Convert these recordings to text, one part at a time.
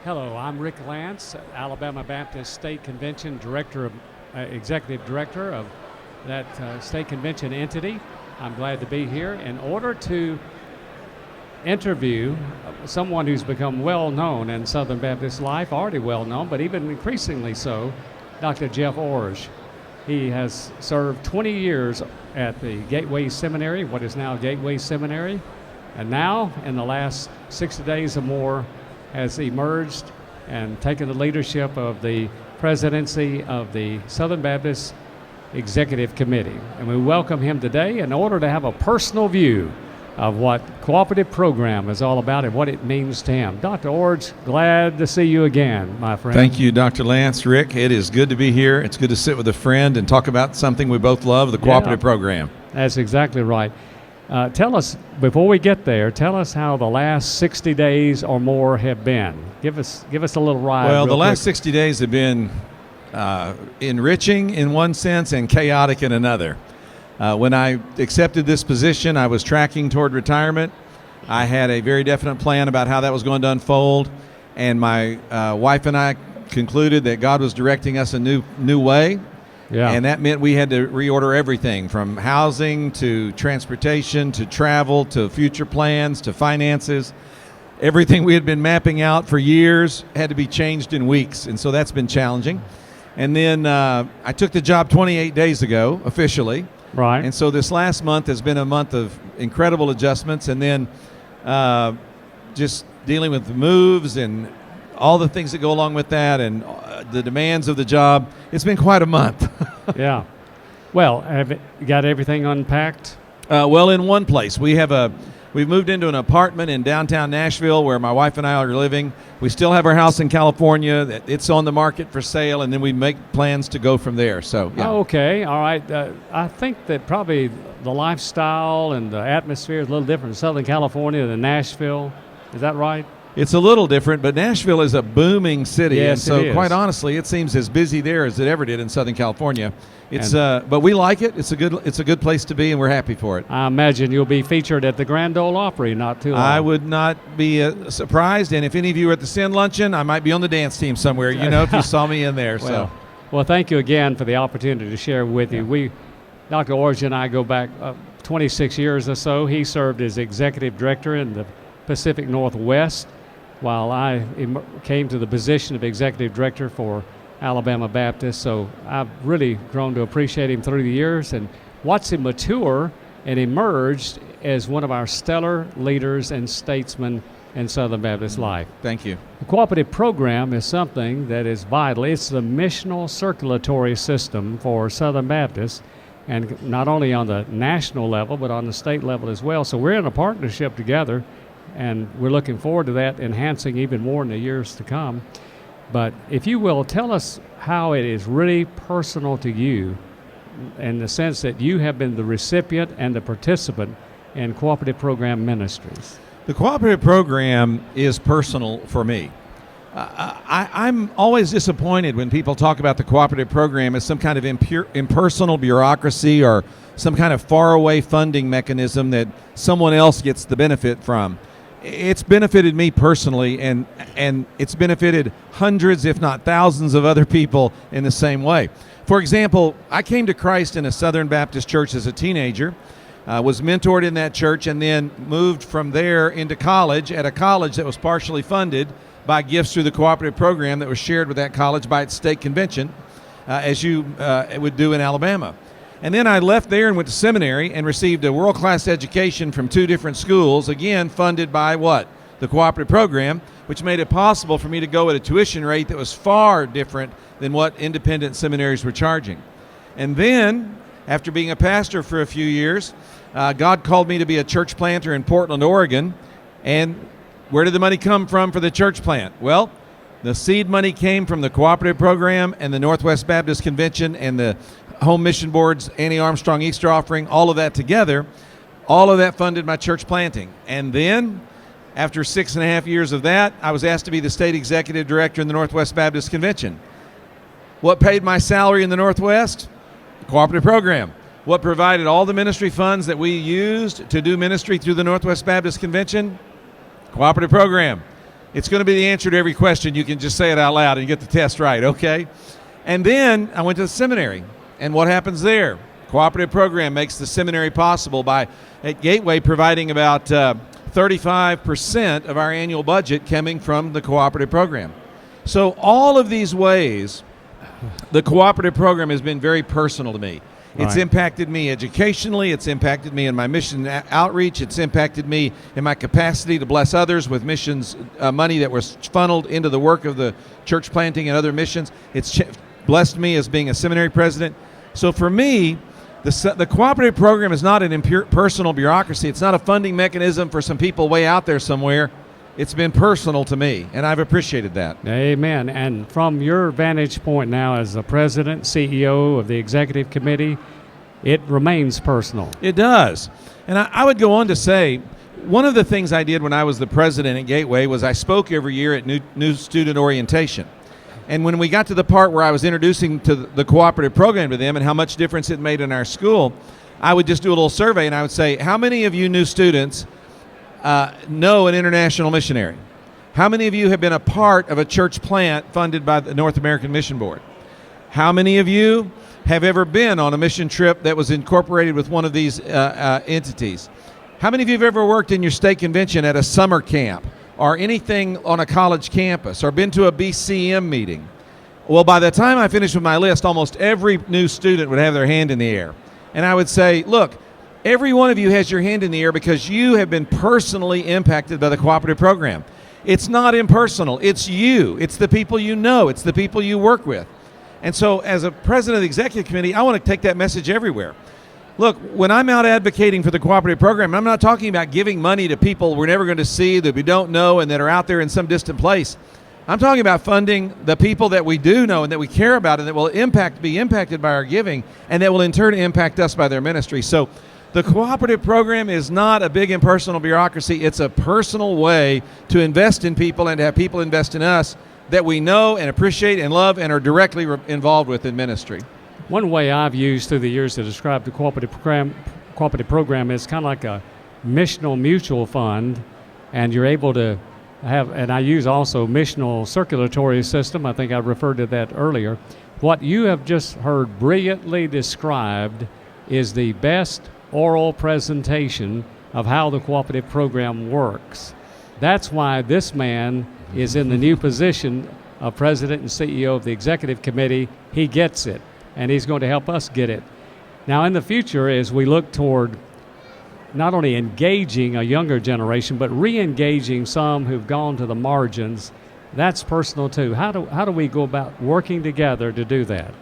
Hello, I'm Rick Lance, Alabama Baptist State Convention Executive Director of that State Convention entity. I'm glad to be here in order to interview someone who's become well known in Southern Baptist life, already well known, but even increasingly so, Dr. Jeff Iorg. He has served 20 years at the Gateway Seminary, what is now Gateway Seminary, and now in the last 60 days or more has emerged and taken the leadership of the presidency of the Southern Baptist Executive Committee. And we welcome him today in order to have a personal view of what Cooperative Program is all about and what it means to him. Dr. Iorg, glad to see you again, my friend. Thank you, Dr. Lance. Rick, it is good to be here. It's good to sit with a friend and talk about something we both love, the Cooperative Program. That's exactly right. Tell us, before we get there, tell us how the last 60 days or more have been. Give us a little ride. Well, the last 60 days have been enriching in one sense and chaotic in another. When I accepted this position, I was tracking toward retirement. I had a very definite plan about how that was going to unfold, and my wife and I concluded that God was directing us a new way. Yeah. And that meant we had to reorder everything from housing to transportation to travel to future plans to finances. Everything we had been mapping out for years had to be changed in weeks, and so that's been challenging. And then I took the job 28 days ago, officially. Right. And so this last month has been a month of incredible adjustments, and then just dealing with the moves and all the things that go along with that and the demands of the job. It's been quite a month. Yeah. Well, have you got everything unpacked? Well, in one place. We've moved into an apartment in downtown Nashville where my wife and I are living. We still have our house in California. It's on the market for sale, and then we make plans to go from there. So, yeah. Oh, okay. All right. I think that probably the lifestyle and the atmosphere is a little different in Southern California than Nashville. Is that right? It's a little different, but Nashville is a booming city, yes, and so it is. quite honestly, it seems as busy there as it ever did in Southern California. But we like it. It's a good place to be, and we're happy for it. I imagine you'll be featured at the Grand Ole Opry not too long. I would not be surprised, and if any of you are at the Sin Luncheon, I might be on the dance team somewhere. If you saw me in there. Well, thank you again for the opportunity to share with you. Dr. Iorg and I go back 26 years or so. He served as executive director in the Pacific Northwest, while I came to the position of executive director for Alabama Baptist. So I've really grown to appreciate him through the years and watched him mature and emerged as one of our stellar leaders and statesmen in Southern Baptist life. Thank you. The Cooperative Program is something that is vital. It's the missional circulatory system for Southern Baptists, and not only on the national level, but on the state level as well. So we're in a partnership together, and we're looking forward to that enhancing even more in the years to come. But if you will, tell us how it is really personal to you in the sense that you have been the recipient and the participant in Cooperative Program ministries. The Cooperative Program is personal for me. I'm always disappointed when people talk about the Cooperative Program as some kind of impersonal bureaucracy or some kind of faraway funding mechanism that someone else gets the benefit from. It's benefited me personally, and it's benefited hundreds, if not thousands, of other people in the same way. For example, I came to Christ in a Southern Baptist church as a teenager, was mentored in that church, and then moved from there into college at a college that was partially funded by gifts through the Cooperative Program that was shared with that college by its state convention, as you would do in Alabama. And then I left there and went to seminary and received a world-class education from 2 different schools, again funded by what? The Cooperative Program, which made it possible for me to go at a tuition rate that was far different than what independent seminaries were charging. And then, after being a pastor for a few years, God called me to be a church planter in Portland, Oregon. And where did the money come from for the church plant? Well, the seed money came from the Cooperative Program and the Northwest Baptist Convention and the Home Mission Board's Annie Armstrong Easter offering, all of that together, all of that funded my church planting. And then, after 6.5 years of that, I was asked to be the state executive director in the Northwest Baptist Convention. What paid my salary in the Northwest? The Cooperative Program. What provided all the ministry funds that we used to do ministry through the Northwest Baptist Convention? Cooperative Program. It's going to be the answer to every question. You can just say it out loud and get the test right, okay? And then I went to the seminary. And what happens there? Cooperative Program makes the seminary possible by, at Gateway, providing about 35% of our annual budget coming from the Cooperative Program. So all of these ways, the Cooperative Program has been very personal to me. It's Right. impacted me educationally. It's impacted me in my mission outreach. It's impacted me in my capacity to bless others with missions money that was funneled into the work of the church planting and other missions. It's blessed me as being a seminary president. So for me, the Cooperative Program is not an impersonal bureaucracy. It's not a funding mechanism for some people way out there somewhere. It's been personal to me, and I've appreciated that. Amen. And from your vantage point now as the president, CEO of the executive committee, it remains personal. It does. And I would go on to say, one of the things I did when I was the president at Gateway was I spoke every year at new student orientation. And when we got to the part where I was introducing to the Cooperative Program to them and how much difference it made in our school, I would just do a little survey and I would say, how many of you new students know an international missionary? How many of you have been a part of a church plant funded by the North American Mission Board? How many of you have ever been on a mission trip that was incorporated with one of these entities? How many of you have ever worked in your state convention at a summer camp or anything on a college campus or been to a BCM meeting? Well, by the time I finished with my list, almost every new student would have their hand in the air. And I would say, look, every one of you has your hand in the air because you have been personally impacted by the Cooperative Program. It's not impersonal. It's you. It's the people you know. It's the people you work with. And so as a president of the executive committee, I want to take that message everywhere. Look, when I'm out advocating for the Cooperative Program, I'm not talking about giving money to people we're never going to see, that we don't know, and that are out there in some distant place. I'm talking about funding the people that we do know and that we care about and that will be impacted by our giving and that will in turn impact us by their ministry. So the Cooperative Program is not a big impersonal bureaucracy. It's a personal way to invest in people and to have people invest in us that we know and appreciate and love and are directly involved with in ministry. One way I've used through the years to describe the cooperative program is kind of like a missional mutual fund, and you're able to have, and I use also missional circulatory system. I think I referred to that earlier. What you have just heard brilliantly described is the best oral presentation of how the cooperative program works. That's why this man is in the new position of president and CEO of the executive committee. He gets it, and he's going to help us get it. Now, in the future, as we look toward not only engaging a younger generation, but re-engaging some who've gone to the margins, that's personal too. How do we go about working together to do that?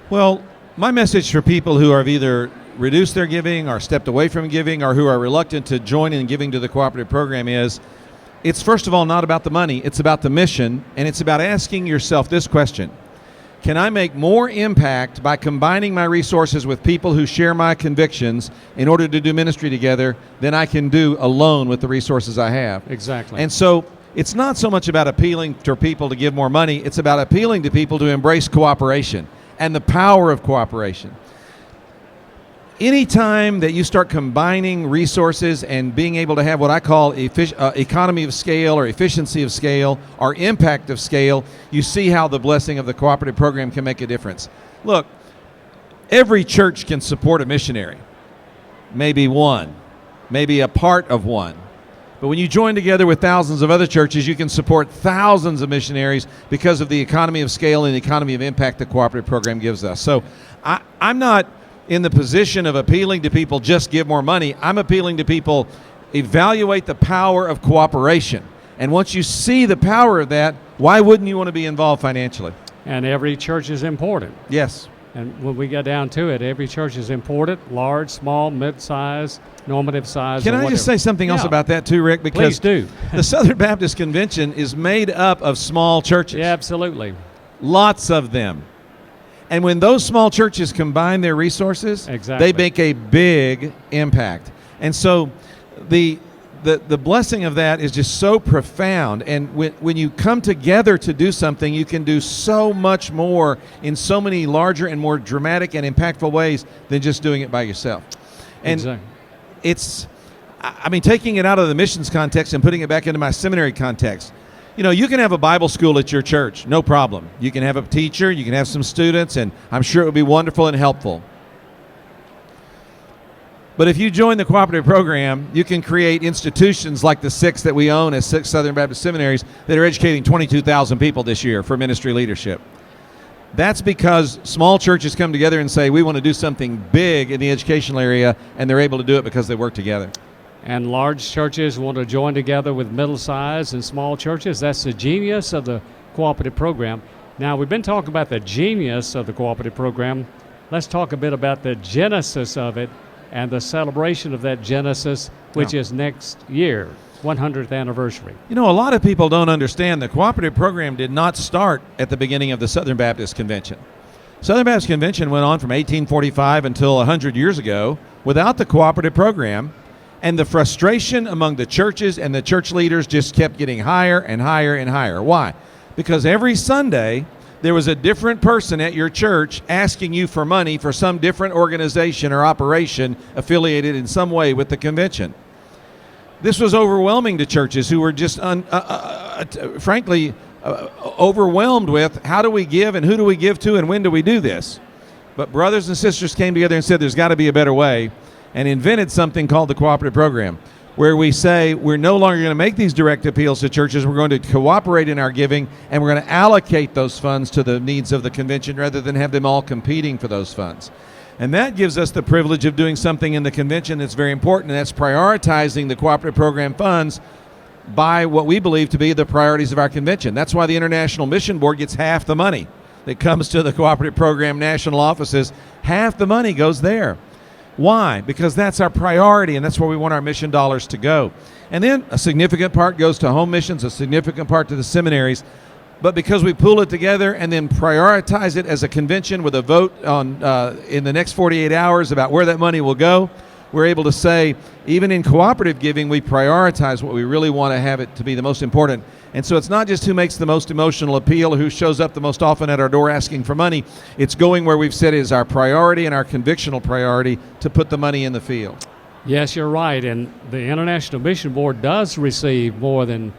Well, my message for people who have either reduced their giving or stepped away from giving or who are reluctant to join in giving to the cooperative program is, it's first of all not about the money, it's about the mission, and it's about asking yourself this question: can I make more impact by combining my resources with people who share my convictions in order to do ministry together than I can do alone with the resources I have? Exactly. And so it's not so much about appealing to people to give more money, it's about appealing to people to embrace cooperation and the power of cooperation. Anytime that you start combining resources and being able to have what I call economy of scale or efficiency of scale or impact of scale, you see how the blessing of the cooperative program can make a difference. Look, every church can support a missionary, maybe one, maybe a part of one. But when you join together with thousands of other churches, you can support thousands of missionaries because of the economy of scale and the economy of impact the cooperative program gives us. So I'm not in the position of appealing to people just give more money. I'm appealing to people evaluate the power of cooperation. And once you see the power of that, why wouldn't you want to be involved financially? And every church is important. Yes. And when we get down to it, every church is important: large, small, mid-size, normative size. Can I just say something else about that too, Rick? Please Because do. The Southern Baptist Convention is made up of small churches. Yeah, absolutely. Lots of them. And when those small churches combine their resources, Exactly. they make a big impact. And so the blessing of that is just so profound. And when you come together to do something, you can do so much more in so many larger and more dramatic and impactful ways than just doing it by yourself. And Exactly. taking it out of the missions context and putting it back into my seminary context, You know, you can have a Bible school at your church, no problem. You can have a teacher, you can have some students, and I'm sure it would be wonderful and helpful. But if you join the cooperative program, you can create institutions like the 6 that we own as 6 Southern Baptist seminaries that are educating 22,000 people this year for ministry leadership. That's because small churches come together and say, we want to do something big in the educational area, and they're able to do it because they work together. And large churches want to join together with middle-sized and small churches. That's the genius of the cooperative program. Now, we've been talking about the genius of the cooperative program. Let's talk a bit about the genesis of it and the celebration of that genesis, which is next year, 100th anniversary. You know, a lot of people don't understand the cooperative program did not start at the beginning of the Southern Baptist Convention. Southern Baptist Convention went on from 1845 until 100 years ago without the cooperative program. And the frustration among the churches and the church leaders just kept getting higher and higher and higher. Why? Because every Sunday, there was a different person at your church asking you for money for some different organization or operation affiliated in some way with the convention. This was overwhelming to churches who were just, frankly, overwhelmed with how do we give and who do we give to and when do we do this? But brothers and sisters came together and said there's got to be a better way, and invented something called the cooperative program, where we say we're no longer going to make these direct appeals to churches. We're going to cooperate in our giving, and we're going to allocate those funds to the needs of the convention rather than have them all competing for those funds. And that gives us the privilege of doing something in the convention that's very important, and that's prioritizing the cooperative program funds by what we believe to be the priorities of our convention. That's why the International Mission Board gets half the money that comes to the cooperative program national offices. Half the money goes there. Why? Because that's our priority, and that's where we want our mission dollars to go. And then a significant part goes to home missions, a significant part to the seminaries. But because we pool it together and then prioritize it as a convention with a vote on in the next 48 hours about where that money will go, we're able to say, even in cooperative giving, we prioritize what we really want to have it to be the most important. And so it's not just who makes the most emotional appeal or who shows up the most often at our door asking for money. It's going where we've said is our priority and our convictional priority to put the money in the field. Yes, you're right. And the International Mission Board does receive more than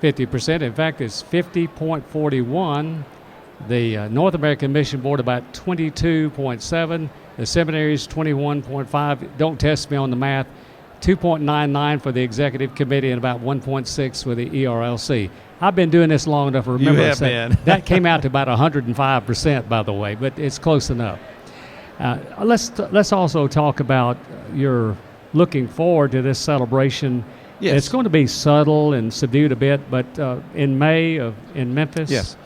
50%. In fact, it's 50.41. The North American Mission Board about 22.7. The seminaries 21.5. Don't test me on the math. 2.99 for the executive committee and about 1.6 for the ERLC. I've been doing this long enough to remember. You have been. That came out to about 105%, by the way, but it's close enough. Let's also talk about your looking forward to this celebration. Yes. It's going to be subtle and subdued a bit, but in May in Memphis. Yes.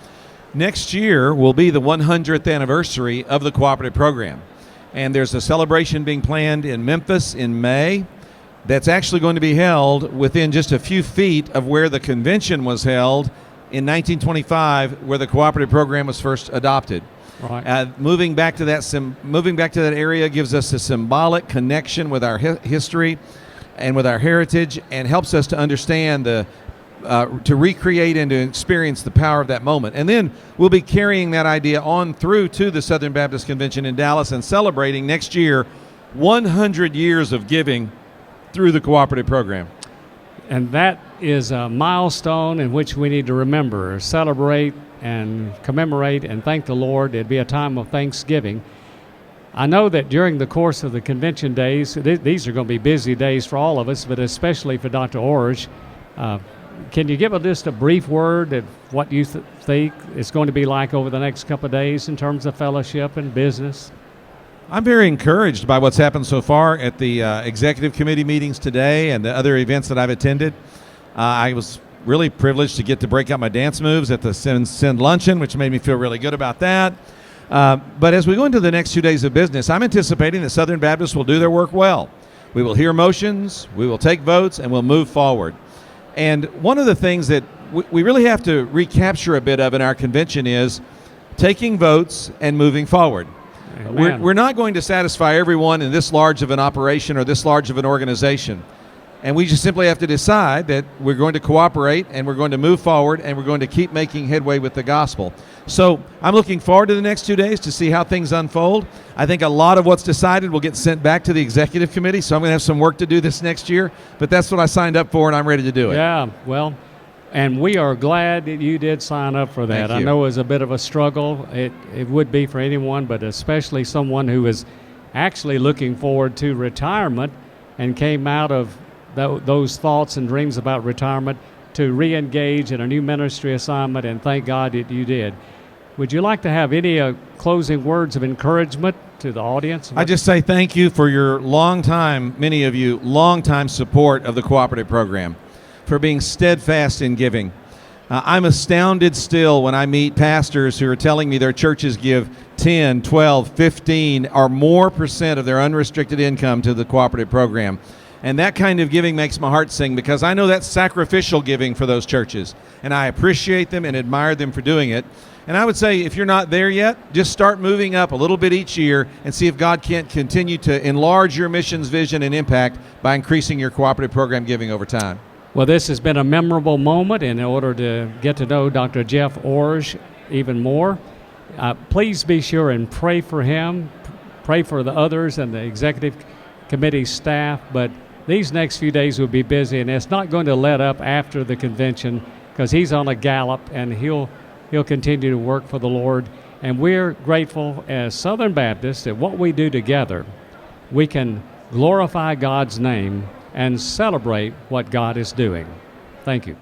Next year will be the 100th anniversary of the cooperative program. And there's a celebration being planned in Memphis in May that's actually going to be held within just a few feet of where the convention was held in 1925, where the cooperative program was first adopted. Right. Moving back to that area gives us a symbolic connection with our history and with our heritage, and helps us to understand to recreate and to experience the power of that moment. And then we'll be carrying that idea on through to the Southern Baptist Convention in Dallas and celebrating next year 100 years of giving through the cooperative program. And that is a milestone in which we need to remember, celebrate and commemorate and thank the Lord. It'd be a time of thanksgiving. I know that during the course of the convention days, these are going to be busy days for all of us, but especially for Dr. Iorg. Can you give us just a brief word of what you think it's going to be like over the next couple of days in terms of fellowship and business? I'm very encouraged by what's happened so far at the executive committee meetings today and the other events that I've attended. I was really privileged to get to break out my dance moves at the Send Luncheon, which made me feel really good about that. But as we go into the next 2 days of business, I'm anticipating that Southern Baptists will do their work well. We will hear motions, we will take votes, and we'll move forward. And one of the things that we really have to recapture a bit of in our convention is taking votes and moving forward. We're not going to satisfy everyone in this large of an operation or this large of an organization. And we just simply have to decide that we're going to cooperate and we're going to move forward and we're going to keep making headway with the gospel. So I'm looking forward to the next 2 days to see how things unfold. I think a lot of what's decided will get sent back to the executive committee, so I'm going to have some work to do this next year. But that's what I signed up for, and I'm ready to do it. Yeah, well, And we are glad that you did sign up for that. Thank I you. know it was a bit of a struggle. It would be for anyone, but especially someone who is actually looking forward to retirement and came out of those thoughts and dreams about retirement to re-engage in a new ministry assignment, and thank God that you did. Would you like to have any closing words of encouragement to the audience? I just say thank you for your long time, many of you, long time support of the Cooperative Program, for being steadfast in giving. I'm astounded still when I meet pastors who are telling me their churches give 10, 12, 15 or more % of their unrestricted income to the Cooperative Program. And that kind of giving makes my heart sing, because I know that's sacrificial giving for those churches. And I appreciate them and admire them for doing it. And I would say, if you're not there yet, just start moving up a little bit each year and see if God can't continue to enlarge your missions vision and impact by increasing your Cooperative Program giving over time. Well, this has been a memorable moment. In order to get to know Dr. Jeff Iorg even more, please be sure and pray for him, pray for the others and the executive committee staff. But these next few days will be busy, and it's not going to let up after the convention, because he's on a gallop and he'll continue to work for the Lord. And we're grateful as Southern Baptists that what we do together, we can glorify God's name and celebrate what God is doing. Thank you.